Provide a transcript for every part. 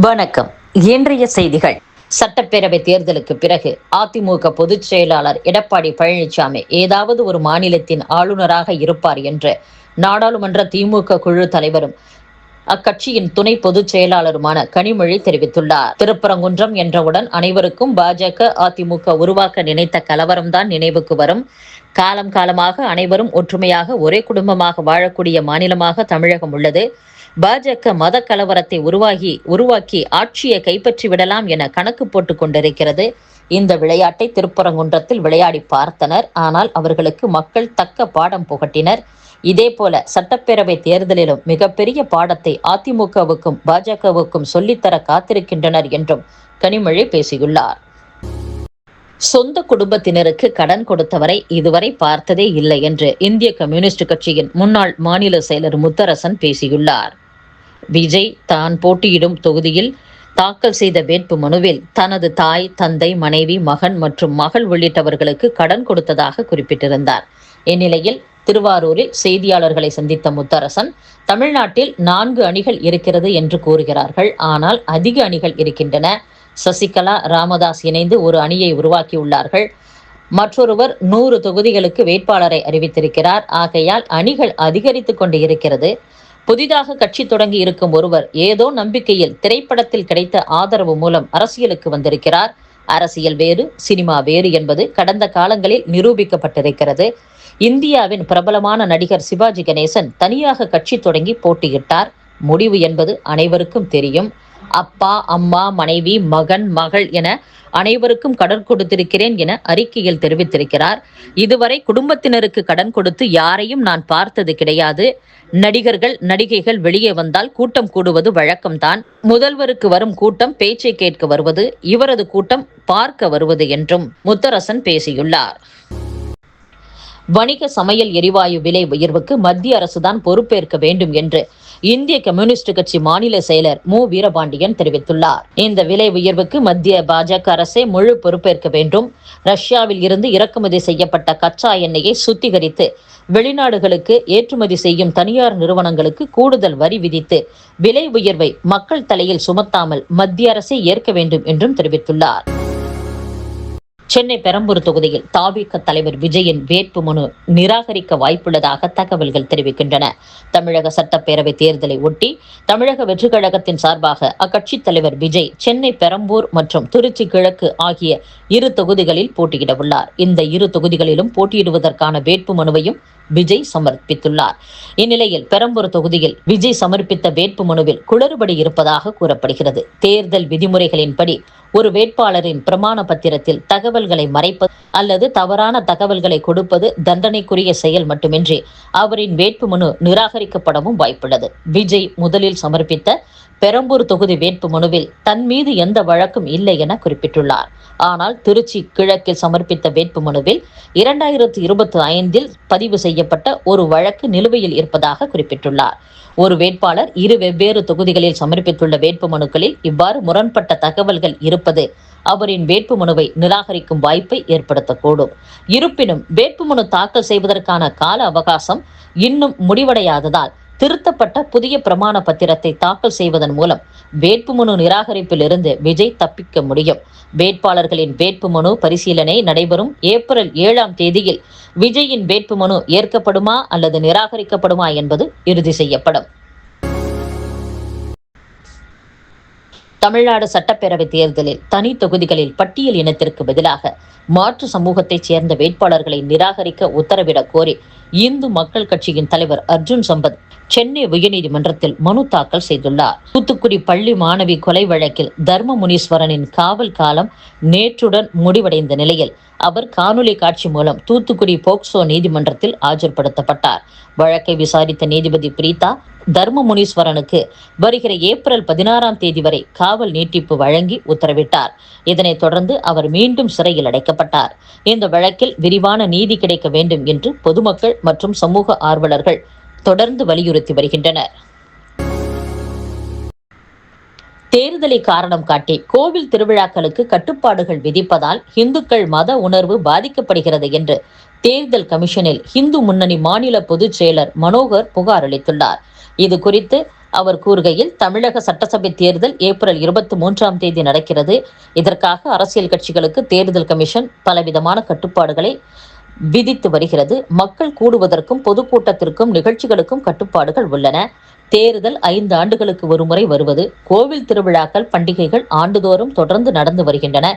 வணக்கம். இன்றைய செய்திகள். சட்டப்பேரவை தேர்தலுக்கு பிறகு அதிமுக பொதுச் செயலாளர் எடப்பாடி பழனிசாமி ஏதாவது ஒரு மாநிலத்தின் ஆளுநராக இருப்பார் என்று நாடாளுமன்ற திமுக குழு தலைவரும் அக்கட்சியின் துணை பொதுச் செயலாளருமான கனிமொழி தெரிவித்துள்ளார். திருப்பரங்குன்றம் என்றவுடன் அனைவருக்கும் பாஜக அதிமுக உருவாக்க நினைத்த கலவரம்தான் நினைவுக்கு வரும். காலம் காலமாக அனைவரும் ஒற்றுமையாக ஒரே குடும்பமாக வாழக்கூடிய மாநிலமாக தமிழகம் உள்ளது. பாஜக மத கலவரத்தை உருவாக்கி ஆட்சியை கைப்பற்றி விடலாம் என கணக்கு போட்டுக் கொண்டிருக்கிறது. இந்த விளையாட்டை திருப்பரங்குன்றத்தில் விளையாடி பார்த்தனர். ஆனால் அவர்களுக்கு மக்கள் தக்க பாடம் புகட்டினர். இதேபோல சட்டப்பேரவை தேர்தலிலும் மிகப்பெரிய பாடத்தை அதிமுகவுக்கும் பாஜகவுக்கும் சொல்லித்தர காத்திருக்கின்றனர் என்றும் கனிமொழி பேசியுள்ளார். சொந்த குடும்பத்தினருக்கு கடன் கொடுத்தவரை இதுவரை பார்த்ததே இல்லை என்று இந்திய கம்யூனிஸ்ட் கட்சியின் முன்னாள் மாநில செயலர் முத்தரசன் பேசியுள்ளார். விஜய் தான் போட்டியிடும் தொகுதியில் தாக்கல் செய்த வேட்பு மனுவில் தனது தாய், தந்தை, மனைவி, மகன் மற்றும் மகள் உள்ளிட்டவர்களுக்கு கடன் கொடுத்ததாக குறிப்பிட்டிருந்தார். இந்நிலையில் திருவாரூரில் செய்தியாளர்களை சந்தித்த முத்தரசன், தமிழ்நாட்டில் 4 அணிகள் இருக்கிறது என்று கூறுகிறார்கள். ஆனால் அதிக அணிகள் இருக்கின்றன. சசிகலா, ராமதாஸ் இணைந்து ஒரு அணியை உருவாக்கியுள்ளார்கள். மற்றொருவர் 100 தொகுதிகளுக்கு வேட்பாளரை அறிவித்திருக்கிறார். ஆகையால் அணிகள் அதிகரித்துக் கொண்டு இருக்கிறது. புதிதாக கட்சி தொடங்கி இருக்கும் ஒருவர் ஏதோ நம்பிக்கையில் திரைப்படத்தில் கிடைத்த ஆதரவு மூலம் அரசியலுக்கு வந்திருக்கிறார். அரசியல் வேறு, சினிமா வேறு என்பது கடந்த காலங்களில் நிரூபிக்கப்பட்டிருக்கிறது. இந்தியாவின் பிரபலமான நடிகர் சிவாஜி கணேசன் தனியாக கட்சி தொடங்கி போட்டியிட்டார். முடிவு என்பது அனைவருக்கும் தெரியும். அப்பா, அம்மா, மனைவி, மகன், மகள் என அனைவருக்கும் கடன் கொடுத்திருக்கிறேன் என அறிக்கையில் தெரிவித்திருக்கிறார். இதுவரை குடும்பத்தினருக்கு கடன் கொடுத்து யாரையும் நான் பார்த்தது கிடையாது. நடிகர்கள், நடிகைகள் வெளியே வந்தால் கூட்டம் கூடுவது வழக்கம்தான். முதல்வருக்கு வரும் கூட்டம் பேச்சை கேட்க வருவது, இவரது கூட்டம் பார்க்க வருவது என்றும் முத்தரசன் பேசியுள்ளார். வணிக சமையல் எரிவாயு விலை உயர்வுக்கு மத்திய அரசுதான் பொறுப்பேற்க வேண்டும் என்று இந்திய கம்யூனிஸ்ட் கட்சி மாநில செயலர் மு. வீரபாண்டியன் தெரிவித்துள்ளார். இந்த விலை உயர்வுக்கு மத்திய பாஜக அரசே முழு பொறுப்பேற்க வேண்டும். ரஷ்யாவில் இருந்து இறக்குமதி செய்யப்பட்ட கச்சா எண்ணெயை சுத்திகரித்து வெளிநாடுகளுக்கு ஏற்றுமதி செய்யும் தனியார் நிறுவனங்களுக்கு கூடுதல் வரி விதித்து விலை உயர்வை மக்கள் தலையில் சுமத்தாமல் மத்திய அரசே ஏற்க வேண்டும் என்றும் தெரிவித்துள்ளார். சென்னை பெரம்பூர் தொகுதியில் தாவிக தலைவர் விஜயின் வேட்பு மனு நிராகரிக்க வாய்ப்புள்ளதாக தகவல்கள் தெரிவிக்கின்றன. தமிழக சட்டப்பேரவை தேர்தலை ஒட்டி தமிழக வெற்றிக் கழகத்தின் சார்பாக அக்கட்சித் தலைவர் விஜய் சென்னை பெரம்பூர் மற்றும் திருச்சி கிழக்கு ஆகிய 2 தொகுதிகளில் போட்டியிட உள்ளார். இந்த 2 தொகுதிகளிலும் போட்டியிடுவதற்கான வேட்பு மனுவையும் விஜய் சமர்ப்பித்துள்ளார். இந்நிலையில் பெரம்பூர் தொகுதியில் விஜய் சமர்ப்பித்த வேட்பு மனுவில் குளறுபடி இருப்பதாக கூறப்படுகிறது. தேர்தல் விதிமுறைகளின்படி ஒரு வேட்பாளரின் பிரமாண பத்திரத்தில் தகவல்களை மறைப்பது அல்லது தவறான தகவல்களை கொடுப்பது தண்டனைக்குரிய செயல் மட்டுமின்றி அவரின் வேட்புமனு நிராகரிக்கப்படவும் வாய்ப்புள்ளது. விஜய் முதலில் சமர்ப்பித்த பெரம்பூர் தொகுதி வேட்பு மனுவில் தன் மீது எந்த வழக்கும் இல்லை என குறிப்பிட்டுள்ளார். ஆனால் திருச்சி கிழக்கில் சமர்ப்பித்த வேட்பு மனுவில் 2025 பதிவு செய்யப்பட்ட ஒரு வழக்கு நிலுவையில் இருப்பதாக குறிப்பிட்டுள்ளார். ஒரு வேட்பாளர் 2 வெவ்வேறு தொகுதிகளில் சமர்ப்பித்துள்ள வேட்பு மனுக்களில் இவ்வாறு முரண்பட்ட தகவல்கள் இருப்பது அவரின் வேட்புமனுவை நிராகரிக்கும் வாய்ப்பை ஏற்படுத்தக்கூடும். இருப்பினும் வேட்புமனு தாக்கல் செய்வதற்கான கால அவகாசம் இன்னும் முடிவடையாததால் திருத்தப்பட்ட புதிய பிரமாண பத்திரத்தை தாக்கல் செய்வதன் மூலம் வேட்புமனு நிராகரிப்பில் இருந்து விஜய் தப்பிக்க முடியும். வேட்பாளர்களின் வேட்புமனு பரிசீலனை நடைபெறும் ஏப்ரல் 7ஆம் தேதியில் விஜயின் வேட்புமனு ஏற்கப்படுமா அல்லது நிராகரிக்கப்படுமா என்பது இறுதி செய்யப்படும். தமிழ்நாடு சட்டப்பேரவை தேர்தலில் தனி தொகுதிகளில் பட்டியல் இனத்திற்கு பதிலாக மாற்று சமூகத்தைச் சேர்ந்த வேட்பாளர்களை நிராகரிக்க உத்தரவிடக் கோரி இந்து மக்கள் கட்சியின் தலைவர் அர்ஜுன் சம்பத் சென்னை உயர்நீதிமன்றத்தில் மனு தாக்கல் செய்துள்ளார். தூத்துக்குடி பள்ளி மாணவி கொலை வழக்கில் தர்ம முனீஸ்வரனின் காவல் காலம் நேற்றுடன் முடிவடைந்த நிலையில் அவர் காணொலி காட்சி மூலம் தூத்துக்குடி போக்சோ நீதிமன்றத்தில் ஆஜர்படுத்தப்பட்டார். வழக்கை விசாரித்த நீதிபதி பிரீதா தர்ம முனீஸ்வரனுக்கு வருகிற ஏப்ரல் 16ஆம் தேதி வரை காவல் நீட்டிப்பு வழங்கி உத்தரவிட்டார். இதனைத் தொடர்ந்து அவர் மீண்டும் சிறையில் அடைக்கப்பட்டார். இந்த வழக்கில் விரிவான நீதி கிடைக்க வேண்டும் என்று பொதுமக்கள் மற்றும் சமூக ஆர்வலர்கள் தொடர்ந்து வலியுறுத்தி வருகின்றனர். தேர்தலை காரணம் காட்டி கோவில் திருவிழாக்களுக்கு கட்டுப்பாடுகள் விதிப்பதால் இந்துக்கள் மத உணர்வு பாதிக்கப்படுகிறது என்று தேர்தல் கமிஷனில் இந்து முன்னணி மாநில பொதுச் செயலர் மனோகர் புகார் அளித்துள்ளார். இது குறித்து அவர் கூறுகையில், தமிழக சட்டசபை தேர்தல் ஏப்ரல் 23ஆம் தேதி நடக்கிறது. இதற்காக அரசியல் கட்சிகளுக்கு தேர்தல் கமிஷன் பலவிதமான கட்டுப்பாடுகளை விதித்து வருகிறது. மக்கள் கூடுவதற்கும் பொதுக்கூட்டத்திற்கும் நிகழ்ச்சிகளுக்கும் கட்டுப்பாடுகள் உள்ளன. தேர்தல் 5 ஆண்டுகளுக்கு ஒருமுறை வருவது. கோவில் திருவிழாக்கள், பண்டிகைகள் ஆண்டுதோறும் தொடர்ந்து நடந்து வருகின்றன.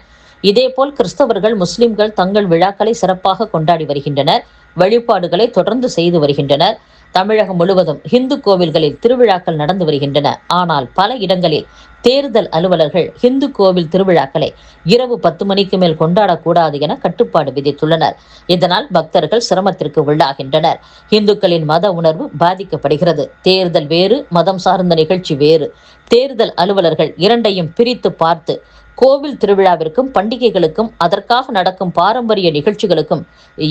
இதேபோல் கிறிஸ்தவர்கள், முஸ்லிம்கள் தங்கள் விழாக்களை சிறப்பாக கொண்டாடி வருகின்றனர். வழிபாடுகளை தொடர்ந்து செய்து வருகின்றனர். தமிழகம் முழுவதும் இந்து கோவில்களில் திருவிழாக்கள் நடந்து வருகின்றன. ஆனால் பல இடங்களில் தேர்தல் அலுவலர்கள் இந்து கோவில் திருவிழாக்களை இரவு 10 மணிக்கு மேல் கொண்டாடக்கூடாது என கட்டுப்பாடு விதித்துள்ளனர். இதனால் பக்தர்கள் சிரமத்திற்கு உள்ளாகின்றனர். இந்துக்களின் மத உணர்வு பாதிக்கப்படுகிறது. தேர்தல் வேறு, மதம் சார்ந்த நிகழ்ச்சி வேறு. தேர்தல் அலுவலர்கள் இரண்டையும் பிரித்து பார்த்து கோவில் திருவிழாவிற்கும் பண்டிகைகளுக்கும் அதற்காக நடக்கும் பாரம்பரிய நிகழ்ச்சிகளுக்கும்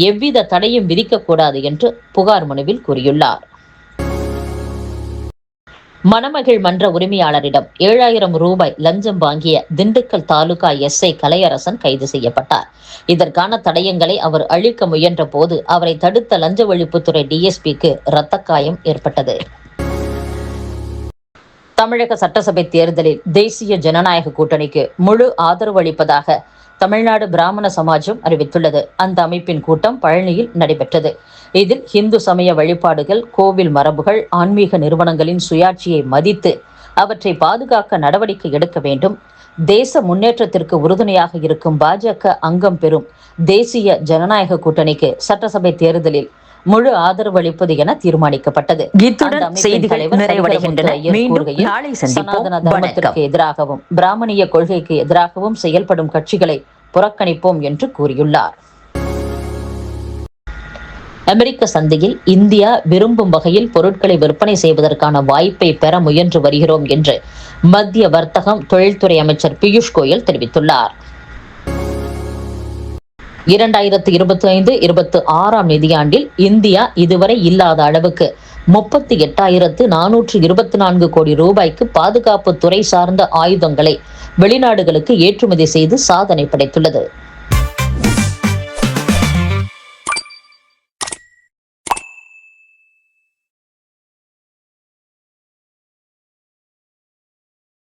எவ்வித தடையும் விதிக்கக்கூடாது என்று புகார் மனுவில் கூறியுள்ளார். மணமகிழ் மன்ற உரிமையாளரிடம் 7000 ரூபாய் லஞ்சம் வாங்கிய திண்டுக்கல் தாலுகா எஸ்ஐ கலையரசன் கைது செய்யப்பட்டார். இதற்கான தடயங்களை அவர் அழிக்க முயன்ற போது அவரை தடுத்த லஞ்ச ஒழிப்புத்துறை டிஎஸ்பிக்கு இரத்தக்காயம் ஏற்பட்டது. தமிழக சட்டசபை தேர்தலில் தேசிய ஜனநாயக கூட்டணிக்கு முழு ஆதரவு அளிப்பதாக தமிழ்நாடு பிராமண சமாஜம் அறிவித்துள்ளது. அந்த அமைப்பின் கூட்டம் பழனியில் நடைபெற்றது. இதில் இந்து சமய வழிபாடுகள், கோவில் மரபுகள், ஆன்மீக நிறுவனங்களின் சுயாட்சியை மதித்து அவற்றை பாதுகாக்க நடவடிக்கை எடுக்க வேண்டும். தேச முன்னேற்றத்திற்கு உறுதுணையாக இருக்கும் பாஜக அங்கம் பெறும் தேசிய ஜனநாயக கூட்டணிக்கு சட்டசபை தேர்தலில் முழு ஆதரவு அளிப்பது என தீர்மானிக்கப்பட்டது. இத்துடன் செய்திகள் நிறைவடைகின்றன. மீண்டும் நாளை சந்திப்போம். சனாதன தர்மத்திற்கு எதிராகவும் பிராமணிய கொள்கைக்கு எதிராகவும் செயல்படும் கட்சிகளை புறக்கணிப்போம் என்று கூறியுள்ளார். அமெரிக்க சந்தையில் இந்தியா விரும்பும் வகையில் பொருட்களை விற்பனை செய்வதற்கான வாய்ப்பை பெற முயன்று வருகிறோம் என்று மத்திய வர்த்தகம், தொழில்துறை அமைச்சர் பியூஷ் கோயல் தெரிவித்துள்ளார். 2025-26 நிதியாண்டில் இந்தியா இதுவரை இல்லாத அளவுக்கு 38,424 கோடி ரூபாய்க்கு பாதுகாப்பு துறை சார்ந்த ஆயுதங்களை வெளிநாடுகளுக்கு ஏற்றுமதி செய்து சாதனை படைத்துள்ளது.